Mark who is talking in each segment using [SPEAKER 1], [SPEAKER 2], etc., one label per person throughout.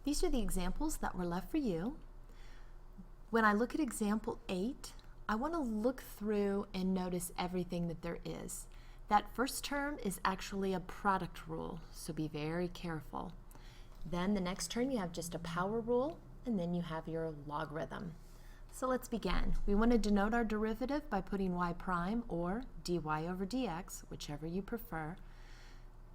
[SPEAKER 1] These are the examples that were left for you. When I look at example 8, I want to look through and notice everything that there is. That first term is actually a product rule, so be very careful. Then the next term you have just a power rule, and then you have your logarithm. So let's begin. We want to denote our derivative by putting y prime or dy over dx, whichever you prefer.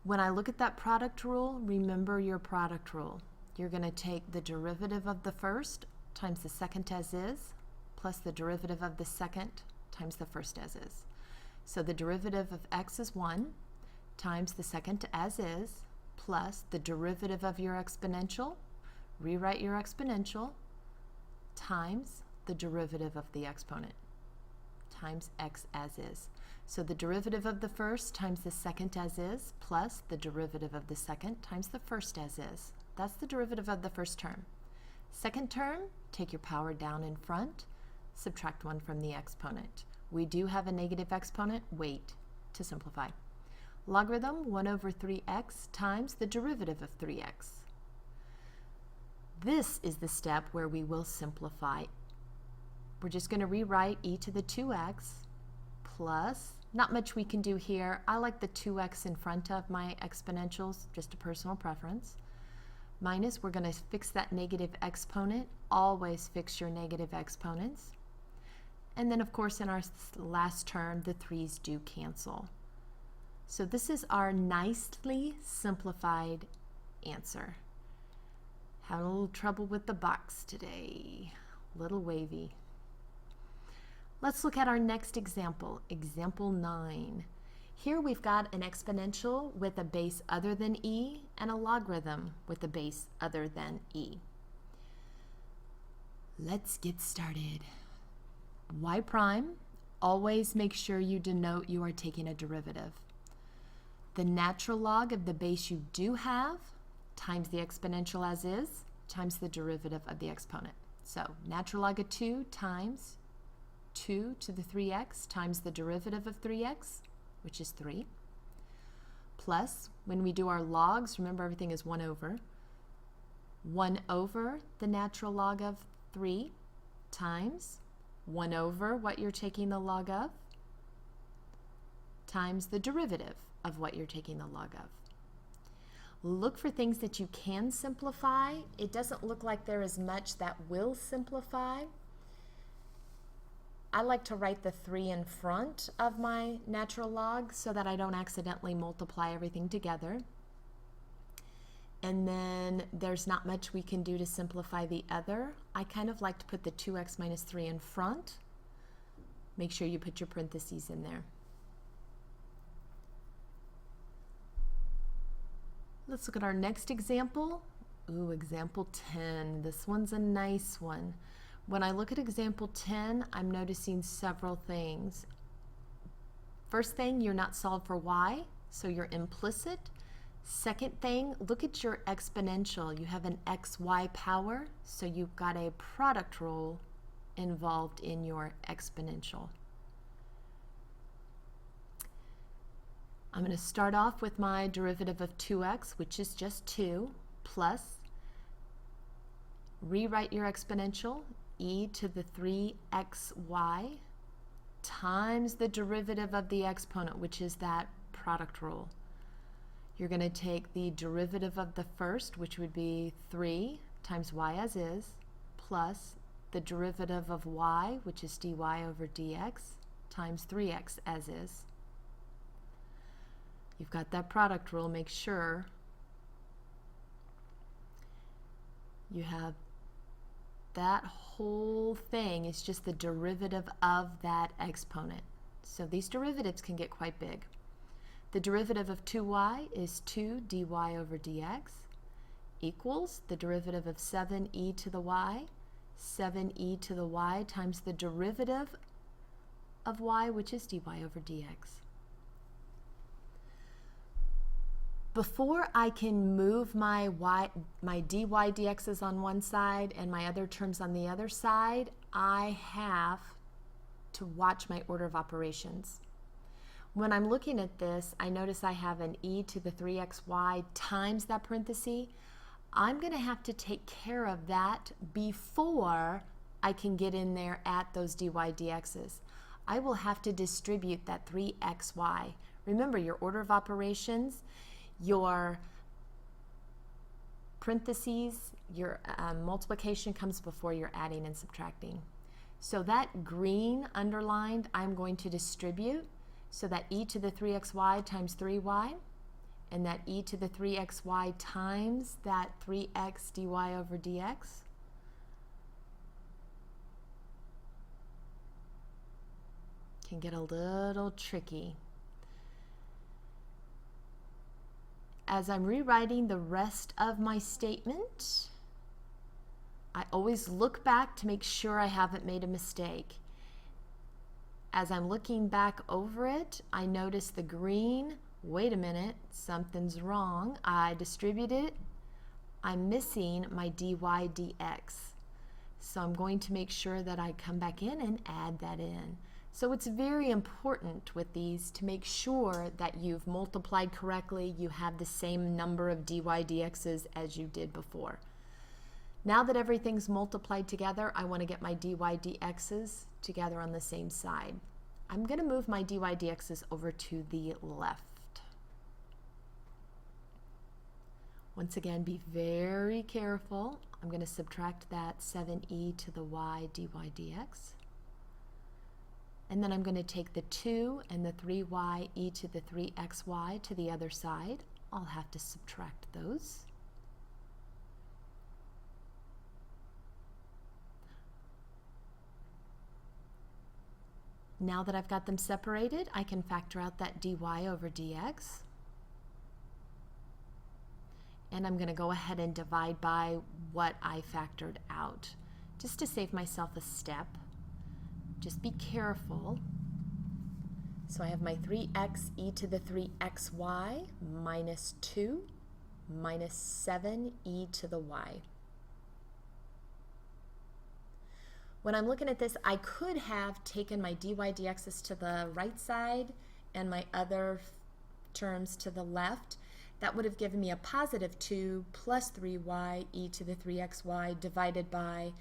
[SPEAKER 1] When I look at that product rule, remember your product rule. You're going to take the derivative of the first times the second as is, plus the derivative of the second times the first as is. So the derivative of x is 1 times the second as is, plus the derivative of your exponential, rewrite your exponential, times the derivative of the exponent, times x as is. So the derivative of the first times the second as is, plus the derivative of the second times the first as is. That's the derivative of the first term. Second term, take your power down in front, subtract 1 from the exponent. We do have a negative exponent, wait to simplify. Logarithm 1 over 3x times the derivative of 3x. This is the step where we will simplify. We're just going to rewrite e to the 2x plus, not much we can do here. I like the 2x in front of my exponentials, just a personal preference. Minus, we're going to fix that negative exponent. Always fix your negative exponents. And then, of course, in our last term, the 3's do cancel. So this is our nicely simplified answer. Having a little trouble with the box today. A little wavy. Let's look at our next example, example 9. Here we've got an exponential with a base other than e and a logarithm with a base other than e. Let's get started. Y prime, always make sure you denote you are taking a derivative. The natural log of the base you do have times the exponential as is times the derivative of the exponent. So natural log of 2 times 2 to the 3x times the derivative of 3x, which is 3, plus, when we do our logs, remember everything is 1 over the natural log of 3 times 1 over what you're taking the log of times the derivative of what you're taking the log of. Look for things that you can simplify. It doesn't look like there is much that will simplify. I like to write the 3 in front of my natural log so that I don't accidentally multiply everything together. And then there's not much we can do to simplify the other. I kind of like to put the 2x minus 3 in front. Make sure you put your parentheses in there. Let's look at our next example. Ooh, example 10. This one's a nice one. When I look at example 10, I'm noticing several things. First thing, you're not solved for y, so you're implicit. Second thing, look at your exponential. You have an xy power, so you've got a product rule involved in your exponential. I'm going to start off with my derivative of 2x, which is just 2, plus, rewrite your exponential, e to the 3xy times the derivative of the exponent, which is that product rule. You're going to take the derivative of the first, which would be 3 times y as is, plus the derivative of y, which is dy over dx, times 3x as is. You've got that product rule. Make sure you have that whole thing is just the derivative of that exponent. So these derivatives can get quite big. The derivative of 2y is 2 dy over dx equals the derivative of 7e to the y, 7e to the y times the derivative of y, which is dy over dx. Before I can move my dy dx's on one side and my other terms on the other side, I have to watch my order of operations. When I'm looking at this, I notice I have an e to the 3xy times that parenthesis. I'm going to have to take care of that before I can get in there at those dy dx's. I will have to distribute that 3xy. Remember, your order of operations, your parentheses, your multiplication comes before your adding and subtracting. So that green underlined, I'm going to distribute so that e to the 3xy times 3y, and that e to the 3xy times that 3x dy over dx. Can get a little tricky. As I'm rewriting the rest of my statement, I always look back to make sure I haven't made a mistake. As I'm looking back over it, I notice the green. Wait a minute, something's wrong. I distributed it. I'm missing my dy dx. So I'm going to make sure that I come back in and add that in. So it's very important with these to make sure that you've multiplied correctly, you have the same number of dy dx's as you did before. Now that everything's multiplied together, I want to get my dy dx's together on the same side. I'm going to move my dy dx's over to the left. Once again, be very careful. I'm going to subtract that 7e to the y dy dx. And then I'm going to take the 2 and the 3y e to the 3xy to the other side. I'll have to subtract those. Now that I've got them separated, I can factor out that dy over dx. And I'm going to go ahead and divide by what I factored out, just to save myself a step. Just be careful. So I have my 3x e to the 3xy minus 2 minus 7 e to the y. When I'm looking at this, I could have taken my dy dx's to the right side and my other terms to the left. That would have given me a positive 2 plus 3y e to the 3xy divided by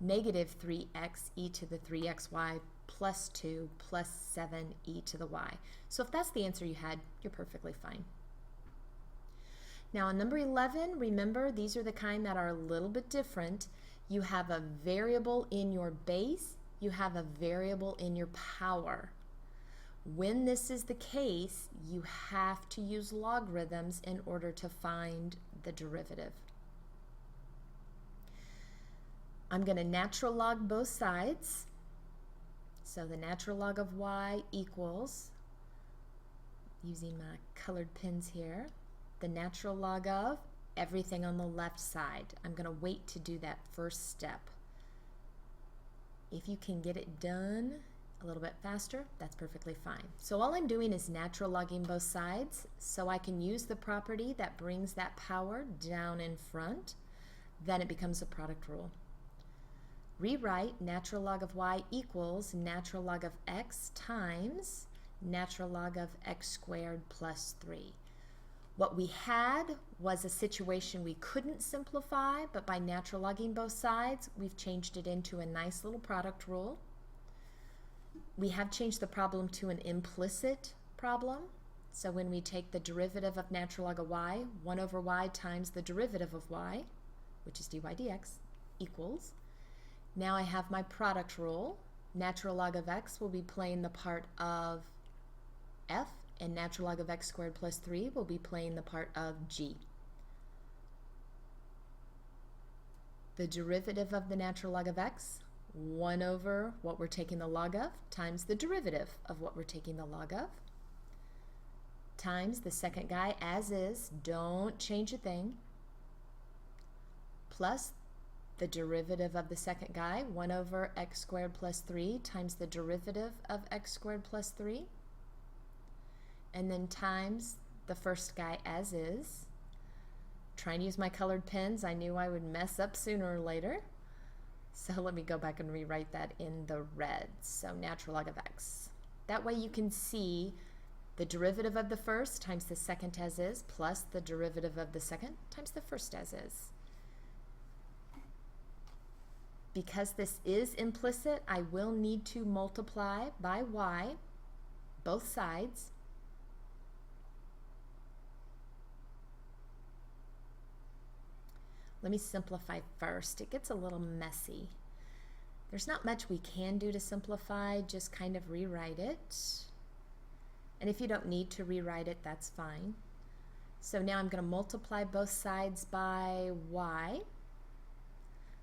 [SPEAKER 1] negative 3x e to the 3xy plus 2 plus 7 e to the y. So if that's the answer you had, you're perfectly fine. Now on number 11, remember these are the kind that are a little bit different. You have a variable in your base, you have a variable in your power. When this is the case, you have to use logarithms in order to find the derivative. I'm going to natural log both sides. So the natural log of y equals, using my colored pins here, the natural log of everything on the left side. I'm going to wait to do that first step. If you can get it done a little bit faster, that's perfectly fine. So all I'm doing is natural logging both sides, so I can use the property that brings that power down in front. Then it becomes a product rule. Rewrite natural log of y equals natural log of x times natural log of x squared plus 3. What we had was a situation we couldn't simplify, but by natural logging both sides, we've changed it into a nice little product rule. We have changed the problem to an implicit problem. So when we take the derivative of natural log of y, 1 over y times the derivative of y, which is dy dx, equals. Now I have my product rule. Natural log of x will be playing the part of f, and natural log of x squared plus 3 will be playing the part of g. The derivative of the natural log of x, 1 over what we're taking the log of, times the derivative of what we're taking the log of, times the second guy as is, don't change a thing, plus the derivative of the second guy, 1 over x squared plus 3 times the derivative of x squared plus 3, and then times the first guy as is. Trying to use my colored pens, I knew I would mess up sooner or later. So let me go back and rewrite that in the red. So natural log of x. That way you can see the derivative of the first times the second as is plus the derivative of the second times the first as is. because this is implicit, I will need to multiply by y, both sides. Let me simplify first. It gets a little messy. There's not much we can do to simplify, just kind of rewrite it. And if you don't need to rewrite it, that's fine. So now I'm going to multiply both sides by y.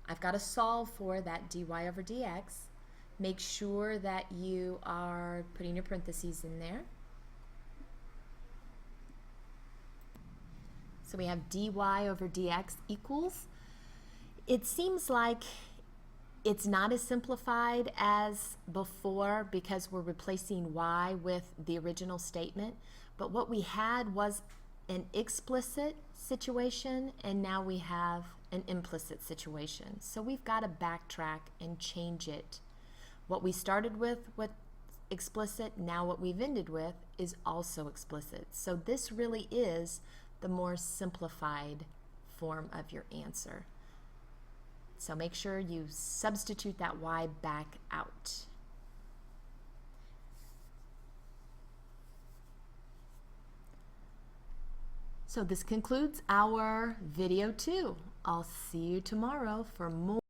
[SPEAKER 1] I've got to solve for that dy over dx. Make sure that you are putting your parentheses in there. So we have dy over dx equals. It seems like it's not as simplified as before because we're replacing y with the original statement. But what we had was an explicit situation, and now we have an implicit situation. So we've got to backtrack and change it. What we started with explicit, now what we've ended with is also explicit. So this really is the more simplified form of your answer. So make sure you substitute that y back out. So this concludes our video 2. I'll see you tomorrow for more.